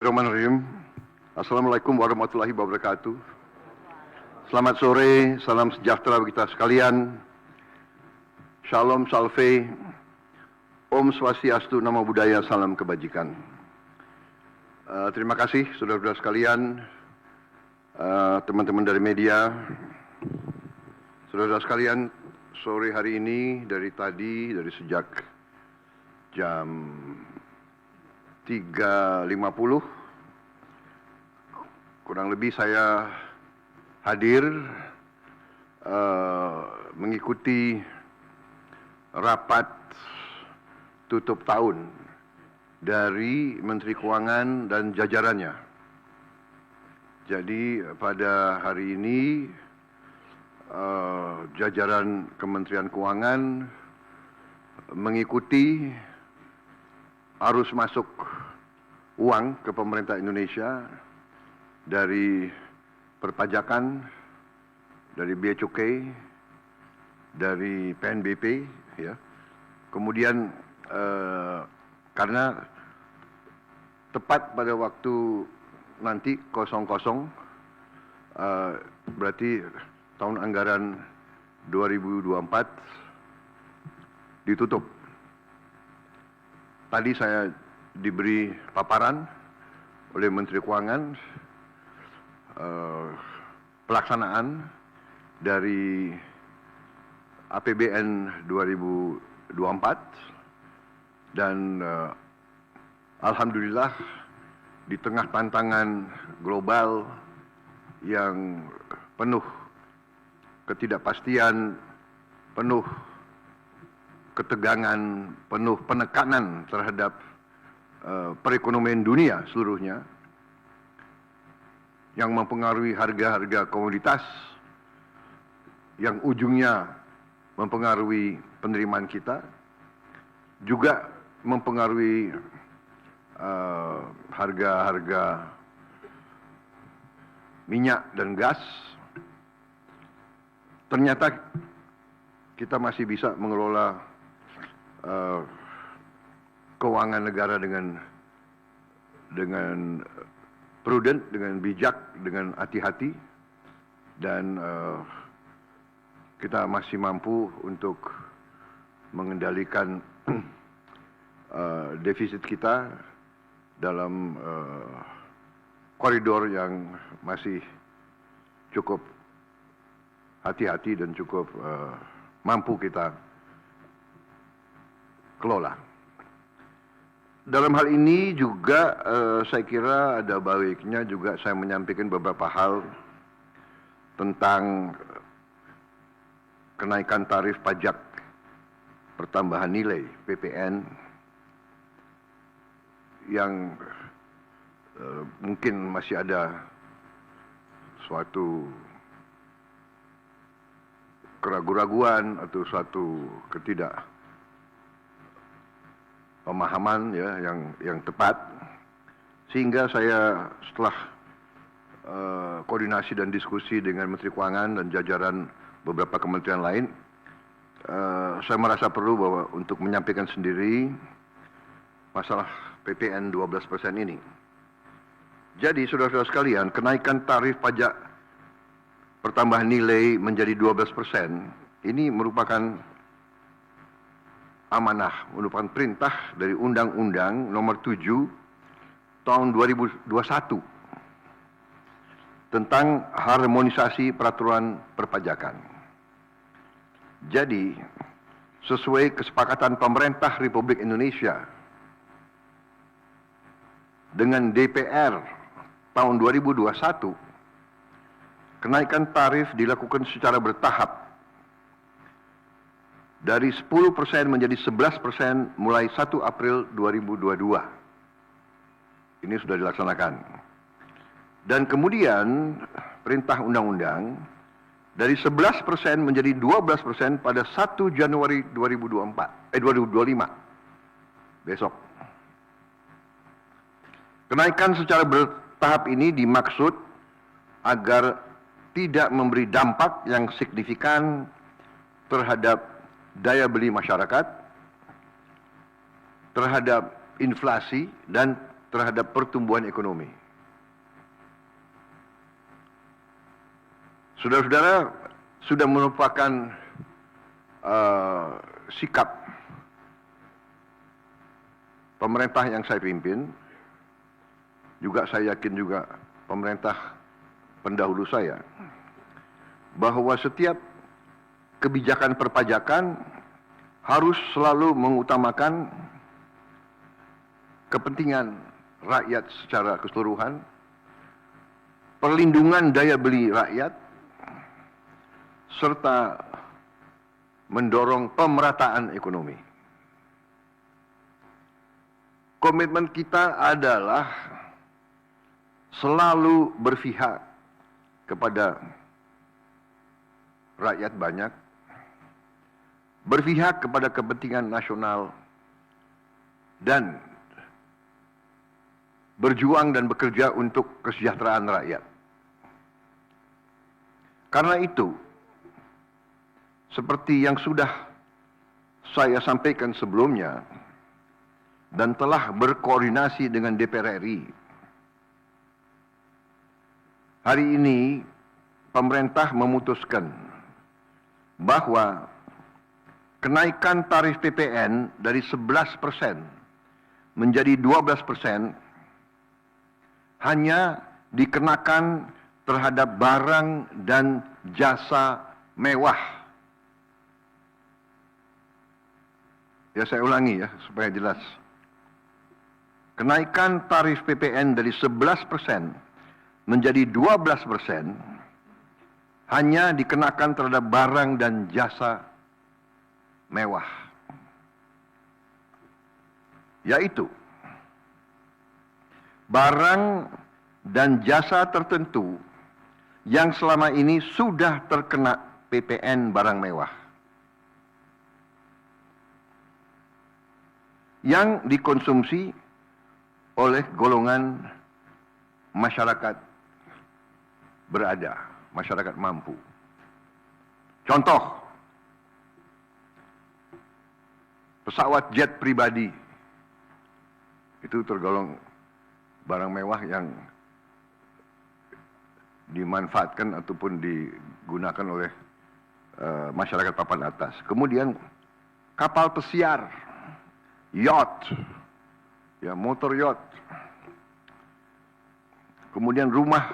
Bismillahirrahmanirrahim. Assalamualaikum warahmatullahi wabarakatuh. Selamat sore, salam sejahtera bagi kita sekalian. Shalom Salve, Om Swastiastu, Namo Buddhaya, salam kebajikan. Terima kasih saudara-saudara sekalian, teman-teman dari media, saudara-saudara sekalian. Sore hari ini dari sejak jam 3.50 kurang lebih saya hadir mengikuti rapat tutup tahun dari Menteri Keuangan dan jajarannya. Jadi pada hari ini jajaran Kementerian Keuangan mengikuti arus masuk uang ke pemerintah Indonesia dari perpajakan, dari bea cukai, dari PNBP, ya. Kemudian karena tepat pada waktu nanti 00, berarti tahun anggaran 2024 ditutup. Tadi saya diberi paparan oleh Menteri Keuangan pelaksanaan dari APBN 2024 dan alhamdulillah di tengah tantangan global yang penuh ketidakpastian, penuh ketegangan, penuh penekanan terhadap perekonomian dunia seluruhnya yang mempengaruhi harga-harga komoditas, yang ujungnya mempengaruhi penerimaan kita, juga mempengaruhi harga-harga minyak dan gas. Ternyata kita masih bisa mengelola keuangan negara dengan prudent, dengan bijak, dengan hati-hati, dan kita masih mampu untuk mengendalikan defisit kita dalam koridor yang masih cukup hati-hati dan cukup mampu kita kelola. Dalam hal ini juga saya kira ada baiknya juga saya menyampaikan beberapa hal tentang kenaikan tarif pajak pertambahan nilai PPN yang mungkin masih ada suatu keraguan-raguan atau suatu ketidakpemahaman, ya, yang tepat, sehingga saya setelah koordinasi dan diskusi dengan Menteri Keuangan dan jajaran beberapa kementerian lain, saya merasa perlu bahwa untuk menyampaikan sendiri masalah PPN 12% ini. Jadi saudara-saudara sekalian, kenaikan tarif pajak pertambahan nilai menjadi 12% ini merupakan amanah, merupakan perintah dari Undang-Undang Nomor 7 Tahun 2021 tentang harmonisasi peraturan perpajakan. Jadi, sesuai kesepakatan pemerintah Republik Indonesia dengan DPR tahun 2021, kenaikan tarif dilakukan secara bertahap dari 10% menjadi 11% mulai 1 April 2022. Ini sudah dilaksanakan. Dan kemudian perintah undang-undang dari 11% menjadi 12% pada 1 Januari 2025. Besok. Kenaikan secara bertahap ini dimaksud agar tidak memberi dampak yang signifikan terhadap daya beli masyarakat, terhadap inflasi, dan terhadap pertumbuhan ekonomi. Saudara-saudara, sudah merupakan sikap pemerintah yang saya pimpin, juga saya yakin juga pemerintah pendahulu saya, bahwa setiap kebijakan perpajakan harus selalu mengutamakan kepentingan rakyat secara keseluruhan, perlindungan daya beli rakyat, serta mendorong pemerataan ekonomi. Komitmen kita adalah selalu berpihak kepada rakyat banyak, berpihak kepada kepentingan nasional, dan berjuang dan bekerja untuk kesejahteraan rakyat. Karena itu, seperti yang sudah saya sampaikan sebelumnya dan telah berkoordinasi dengan DPR RI, hari ini pemerintah memutuskan bahwa kenaikan tarif PPN dari 11% menjadi 12% hanya dikenakan terhadap barang dan jasa mewah. Ya, saya ulangi ya supaya jelas. Kenaikan tarif PPN dari 11% menjadi 12% hanya dikenakan terhadap barang dan jasa mewah. Yaitu barang dan jasa tertentu yang selama ini sudah terkena PPN barang mewah, yang dikonsumsi oleh golongan masyarakat berada, masyarakat mampu. Contoh, pesawat jet pribadi itu tergolong barang mewah yang dimanfaatkan ataupun digunakan oleh masyarakat papan atas. Kemudian kapal pesiar, yacht, ya, motor yacht. Kemudian rumah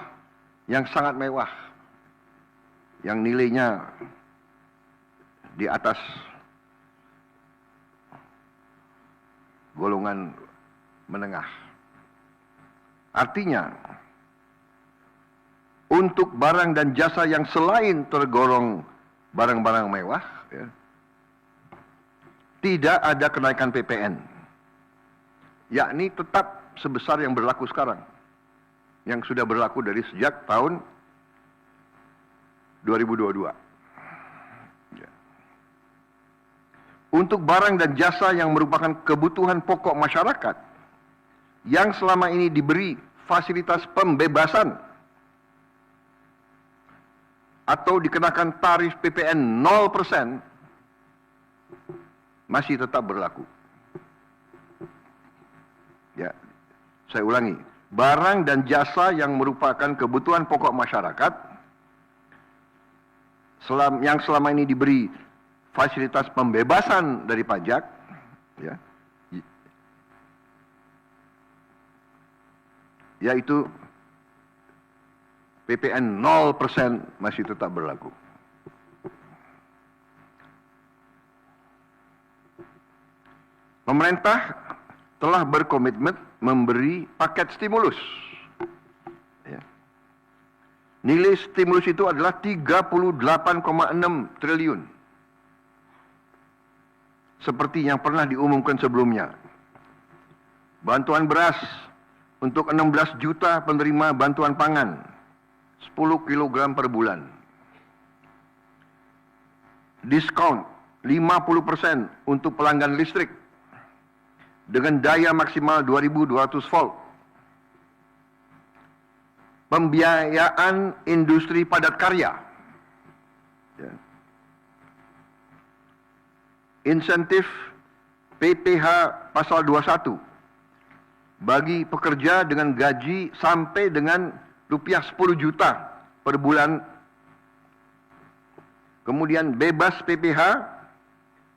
yang sangat mewah, yang nilainya di atas golongan menengah. Artinya, untuk barang dan jasa yang selain tergolong barang-barang mewah, ya, tidak ada kenaikan PPN, yakni tetap sebesar yang berlaku sekarang, yang sudah berlaku dari sejak tahun 2022. Ya. Untuk barang dan jasa yang merupakan kebutuhan pokok masyarakat, yang selama ini diberi fasilitas pembebasan atau dikenakan tarif PPN 0%, masih tetap berlaku. Ya, saya ulangi, barang dan jasa yang merupakan kebutuhan pokok masyarakat, yang selama ini diberi fasilitas pembebasan dari pajak, ya, yaitu PPN 0% masih tetap berlaku. Pemerintah telah berkomitmen memberi paket stimulus. Ya. Nilai stimulus itu adalah 38,6 triliun. Seperti yang pernah diumumkan sebelumnya. Bantuan beras untuk 16 juta penerima bantuan pangan, 10 kg per bulan. Diskon 50% untuk pelanggan listrik dengan daya maksimal 2200 volt. Pembiayaan industri padat karya. Ya. Insentif PPH pasal 21 bagi pekerja dengan gaji sampai dengan rupiah 10 juta per bulan. Kemudian bebas PPh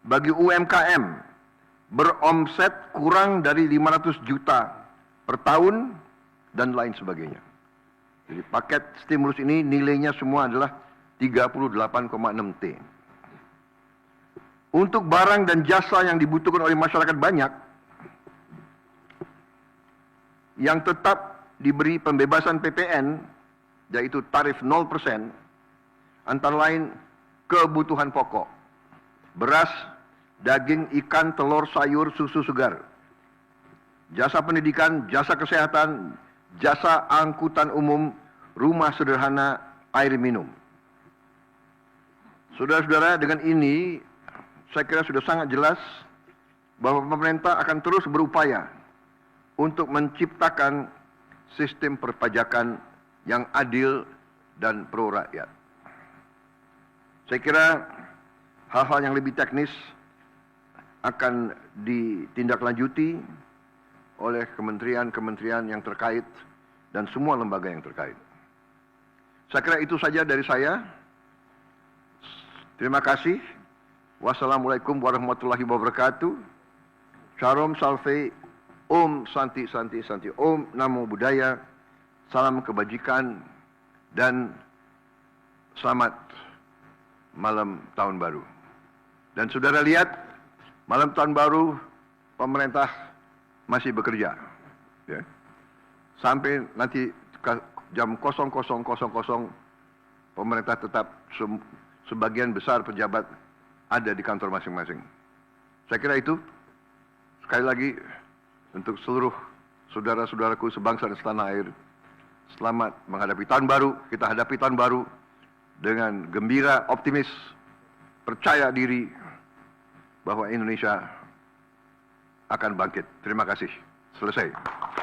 bagi UMKM beromset kurang dari 500 juta per tahun dan lain sebagainya. Jadi paket stimulus ini nilainya semua adalah 38,6 T. Untuk barang dan jasa yang dibutuhkan oleh masyarakat banyak, yang tetap diberi pembebasan PPN, yaitu tarif 0%, antara lain kebutuhan pokok, beras, daging, ikan, telur, sayur, susu segar, jasa pendidikan, jasa kesehatan, jasa angkutan umum, rumah sederhana, air minum. Saudara-saudara, dengan ini saya kira sudah sangat jelas bahwa pemerintah akan terus berupaya untuk menciptakan sistem perpajakan yang adil dan pro rakyat. Saya kira hal-hal yang lebih teknis akan ditindaklanjuti oleh kementerian-kementerian yang terkait dan semua lembaga yang terkait. Saya kira itu saja dari saya. Terima kasih. Wassalamualaikum warahmatullahi wabarakatuh. Shalom Salve, Om Santi Santi Santi, Om Namo Buddhaya, salam kebajikan, dan selamat malam tahun baru. Dan saudara lihat, malam tahun baru pemerintah masih bekerja. Ya. Sampai nanti jam 00.00 pemerintah tetap sebagian besar pejabat ada di kantor masing-masing. Saya kira itu. Sekali lagi, untuk seluruh saudara-saudaraku sebangsa dan setanah air, selamat menghadapi tahun baru. Kita hadapi tahun baru dengan gembira, optimis, percaya diri bahwa Indonesia akan bangkit. Terima kasih. Selesai.